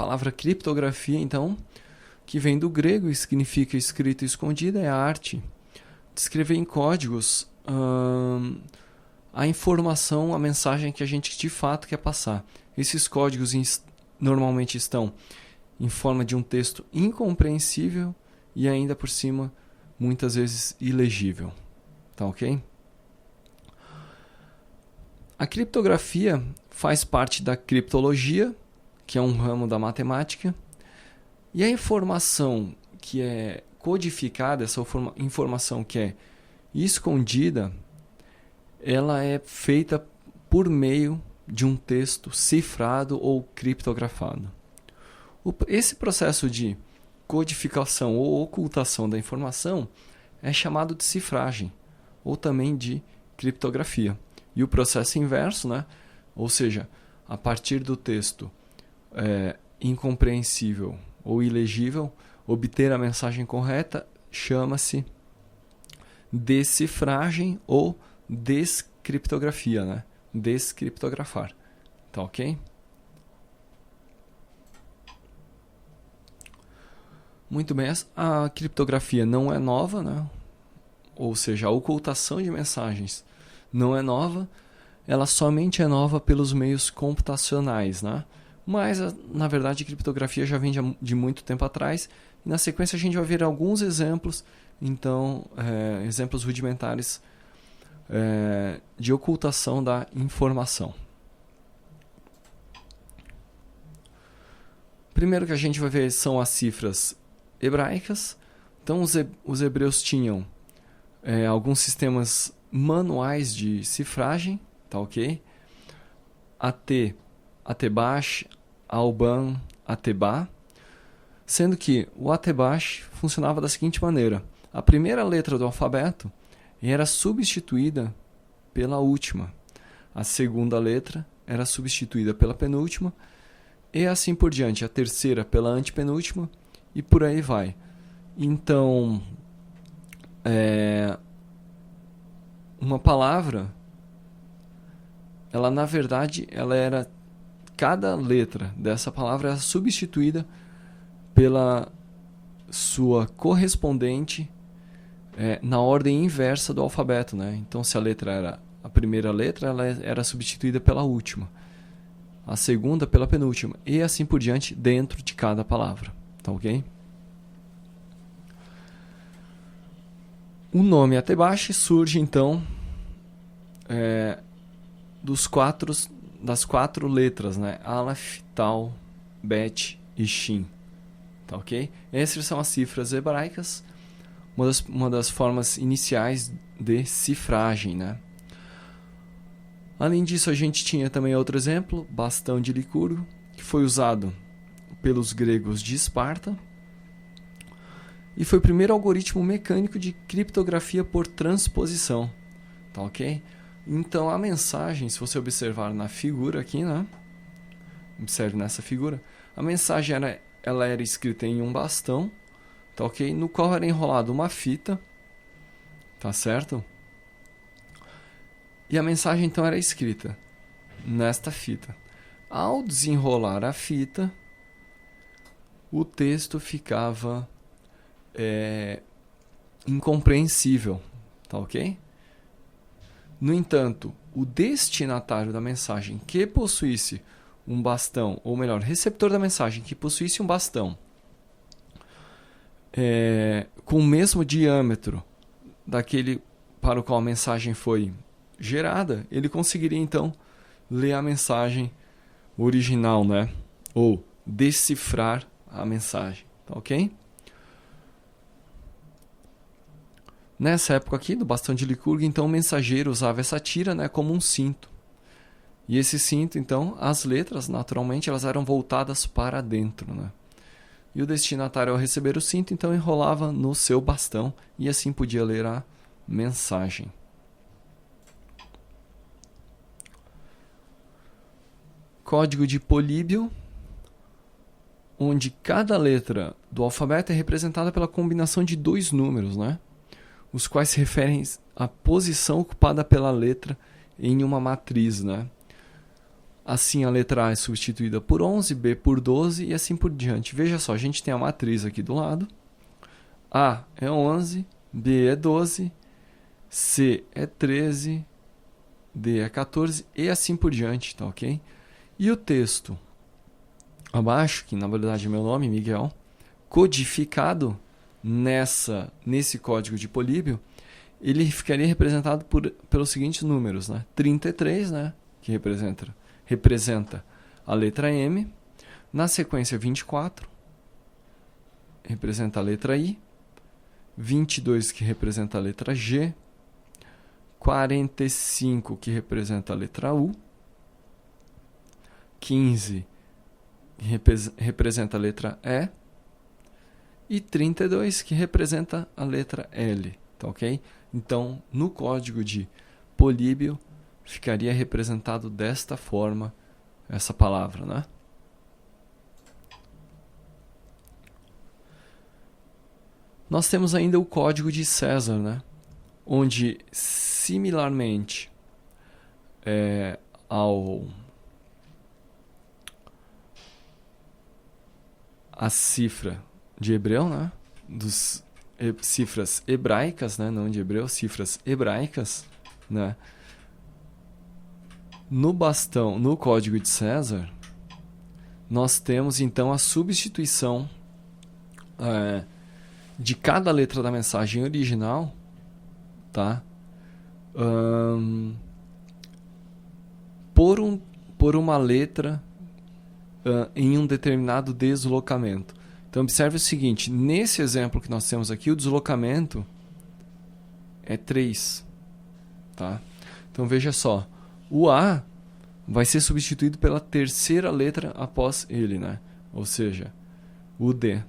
palavra criptografia, então, que vem do grego e significa escrita escondida, é a arte de escrever em códigos a informação, a mensagem que a gente de fato quer passar. Esses códigos normalmente estão em forma de um texto incompreensível e ainda por cima, muitas vezes, ilegível. Tá ok? A criptografia faz parte da criptologia, que é um ramo da matemática, e a informação que é codificada, essa informação que é escondida, ela é feita por meio de um texto cifrado ou criptografado. Esse processo de codificação ou ocultação da informação é chamado de cifragem, ou também de criptografia. E o processo inverso, né? Ou seja, a partir do texto incompreensível ou ilegível, obter a mensagem correta chama-se decifragem ou descriptografia, né? Descriptografar. Tá ok? Muito bem, a criptografia não é nova, né? Ou seja, a ocultação de mensagens não é nova, ela somente é nova pelos meios computacionais, né? Mas, na verdade, a criptografia já vem de muito tempo atrás, e na sequência a gente vai ver alguns exemplos, então, exemplos rudimentares de ocultação da informação. Primeiro que a gente vai ver são as cifras hebraicas. Então, os hebreus tinham alguns sistemas manuais de cifragem, tá ok? Atebash, Alban, Atebá, sendo que o Atebash funcionava da seguinte maneira: a primeira letra do alfabeto era substituída pela última, a segunda letra era substituída pela penúltima, e assim por diante, a terceira pela antepenúltima, e por aí vai. Então, uma palavra, ela na verdade, cada letra dessa palavra era substituída pela sua correspondente na ordem inversa do alfabeto, né? Então, se a letra era a primeira letra, ela era substituída pela última, a segunda pela penúltima, e assim por diante dentro de cada palavra. Tá ok? O nome Atebash surge, então, das quatro letras, né? Aleph, Tal, Bet e Shin. Tá ok? Essas são as cifras hebraicas, uma das formas iniciais de cifragem, né? Além disso, a gente tinha também outro exemplo, bastão de Licurgo, que foi usado pelos gregos de Esparta, e foi o primeiro algoritmo mecânico de criptografia por transposição. Tá ok? Então, a mensagem, se você observar na figura aqui, né? Observe nessa figura. A mensagem ela era escrita em um bastão, tá ok? No qual era enrolada uma fita, tá certo? E a mensagem, então, era escrita nesta fita. Ao desenrolar a fita, o texto ficava incompreensível, tá ok? No entanto, o destinatário da mensagem que possuísse um bastão, ou melhor, receptor da mensagem que possuísse um bastão com o mesmo diâmetro daquele para o qual a mensagem foi gerada, ele conseguiria então ler a mensagem original, né? Ou decifrar a mensagem, tá ok? Nessa época aqui, do bastão de Licurgo, então o mensageiro usava essa tira, né, como um cinto. E esse cinto, então, as letras, naturalmente, elas eram voltadas para dentro, né? E o destinatário, ao receber o cinto, então enrolava no seu bastão e assim podia ler a mensagem. Código de Políbio, onde cada letra do alfabeto é representada pela combinação de dois números, né? Os quais se referem à posição ocupada pela letra em uma matriz, né? Assim, a letra A é substituída por 11, B por 12 e assim por diante. Veja só, a gente tem a matriz aqui do lado. A é 11, B é 12, C é 13, D é 14 e assim por diante, tá ok? E o texto abaixo, que na verdade é meu nome, Miguel, codificado nesse código de Políbio, ele ficaria representado pelos seguintes números, né? 33, né? Que representa a letra M. Na sequência, 24, representa a letra I. 22, que representa a letra G. 45, que representa a letra U. 15, que representa a letra E. E 32, que representa a letra L. Tá ok? Então, no código de Políbio, ficaria representado desta forma essa palavra, né? Nós temos ainda o código de César, né? Onde, similarmente a cifra de hebreu, né? Dos cifras hebraicas, né? Não de hebreu, cifras hebraicas, né? No bastão, no código de César, nós temos então a substituição de cada letra da mensagem original, tá? Por uma letra em um determinado deslocamento. Então observe o seguinte, nesse exemplo que nós temos aqui, o deslocamento é 3, tá? Então veja só, o A vai ser substituído pela terceira letra após ele, né? Ou seja, o D,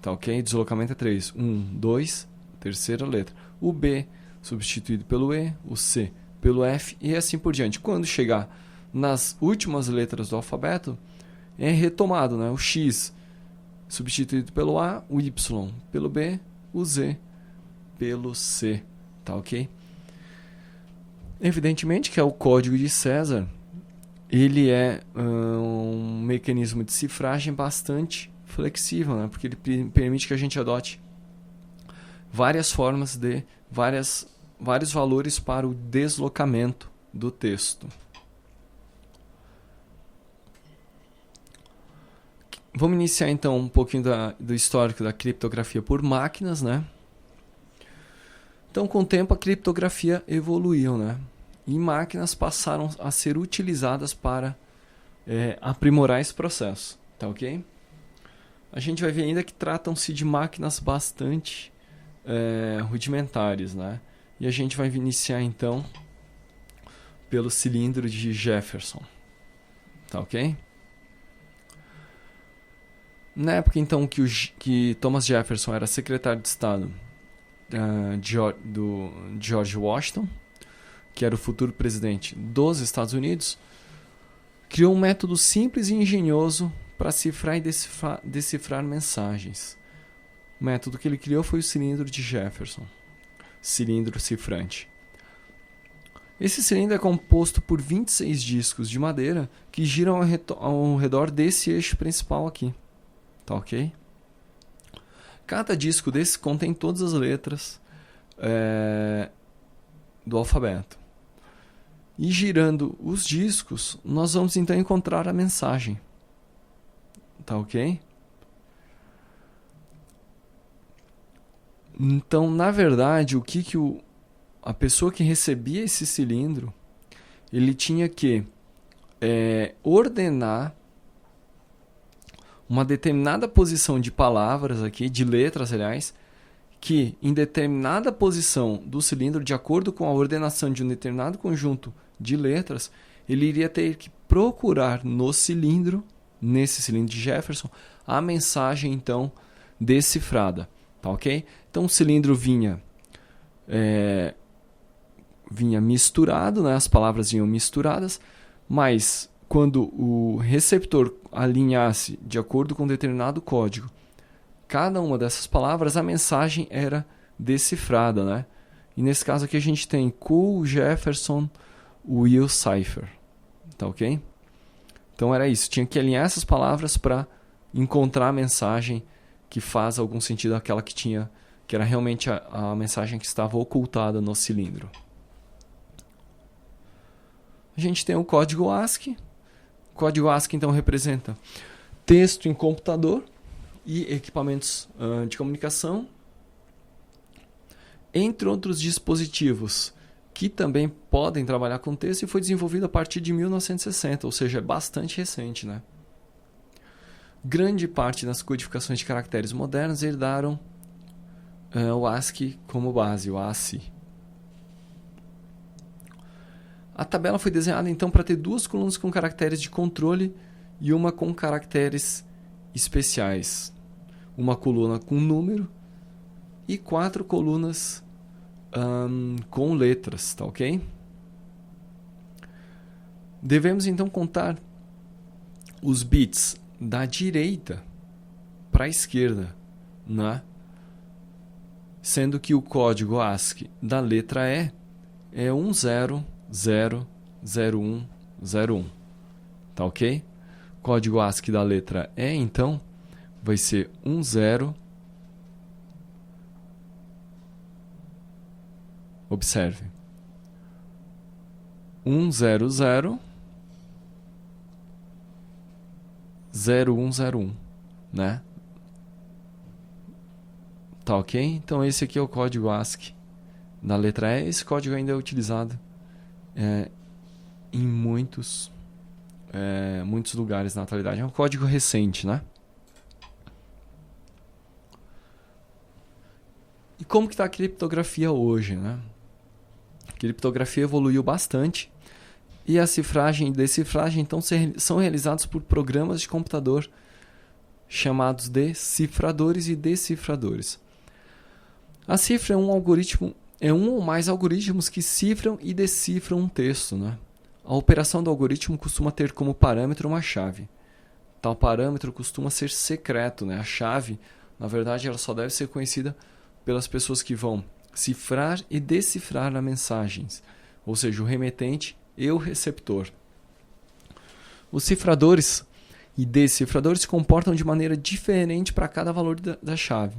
tá ok? Deslocamento é 3, 1, 2, terceira letra. O B substituído pelo E, o C pelo F e assim por diante. Quando chegar nas últimas letras do alfabeto, é retomado, né? O X substituído pelo A, o Y pelo B, o Z pelo C, tá ok? Evidentemente que é o código de César, ele é um mecanismo de cifragem bastante flexível, né? Porque ele permite que a gente adote várias formas de vários valores para o deslocamento do texto. Vamos iniciar então um pouquinho do histórico da criptografia por máquinas, né? Então, com o tempo, a criptografia evoluiu, né? E máquinas passaram a ser utilizadas para aprimorar esse processo, tá ok? A gente vai ver ainda que tratam-se de máquinas bastante rudimentares, né? E a gente vai iniciar então pelo cilindro de Jefferson, tá ok? Na época então que Thomas Jefferson era secretário de Estado do George Washington, que era o futuro presidente dos Estados Unidos, criou um método simples e engenhoso para cifrar e decifrar mensagens. O método que ele criou foi o cilindro de Jefferson, cilindro cifrante. Esse cilindro é composto por 26 discos de madeira que giram ao redor desse eixo principal aqui. Tá ok? Cada disco desse contém todas as letras do alfabeto. E girando os discos, nós vamos então encontrar a mensagem. Tá ok? Então, na verdade, a pessoa que recebia esse cilindro, ele tinha que ordenar uma determinada posição de palavras aqui, de letras, aliás, que em determinada posição do cilindro, de acordo com a ordenação de um determinado conjunto de letras, ele iria ter que procurar nesse cilindro de Jefferson, a mensagem então decifrada, tá ok? Então o cilindro vinha misturado, né? As palavras vinham misturadas, mas quando o receptor alinhasse de acordo com um determinado código cada uma dessas palavras, a mensagem era decifrada, né? E nesse caso aqui a gente tem Cool, Jefferson, Will Cipher, tá ok? Então era isso, tinha que alinhar essas palavras para encontrar a mensagem que faz algum sentido, aquela que era realmente a mensagem que estava ocultada no cilindro. A gente tem o código ASCII. O código ASCII então representa texto em computador e equipamentos de comunicação, entre outros dispositivos que também podem trabalhar com texto, e foi desenvolvido a partir de 1960, ou seja, é bastante recente, né? Grande parte das codificações de caracteres modernas herdaram o ASCII como base, o ASCII. A tabela foi desenhada então para ter 2 colunas com caracteres de controle e uma com caracteres especiais. Uma coluna com número e 4 colunas com letras, tá ok? Devemos então contar os bits da direita para a esquerda, né? Sendo que o código ASCII da letra E é 10000101, tá ok? O código ASCII da letra E então vai ser 10. Observe. 1000101, né? Tá ok? Então esse aqui é o código ASCII da letra E. Esse código ainda é utilizado em muitos lugares na atualidade. É um código recente, né? E como que está a criptografia hoje, né? A criptografia evoluiu bastante e a cifragem e decifragem então são realizados por programas de computador chamados de cifradores e decifradores. A cifra é um ou mais algoritmos que cifram e decifram um texto, né? A operação do algoritmo costuma ter como parâmetro uma chave. Tal parâmetro costuma ser secreto, né? A chave, na verdade, ela só deve ser conhecida pelas pessoas que vão cifrar e decifrar as mensagens, ou seja, o remetente e o receptor. Os cifradores e decifradores se comportam de maneira diferente para cada valor da chave.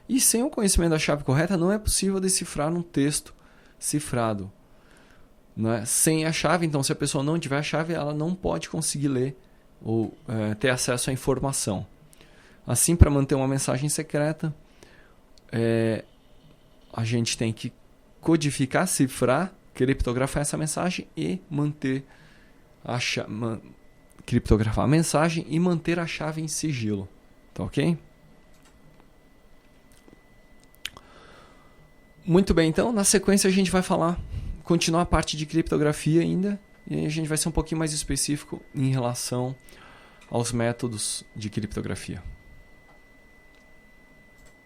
E sem o conhecimento da chave correta, não é possível decifrar um texto cifrado, né? Sem a chave, então, se a pessoa não tiver a chave, ela não pode conseguir ler ou ter acesso à informação. Assim, para manter uma mensagem secreta, a gente tem que codificar, cifrar, criptografar essa mensagem e manter criptografar a mensagem e manter a chave em sigilo, tá ok? Muito bem, então na sequência a gente vai continuar a parte de criptografia ainda, e aí a gente vai ser um pouquinho mais específico em relação aos métodos de criptografia.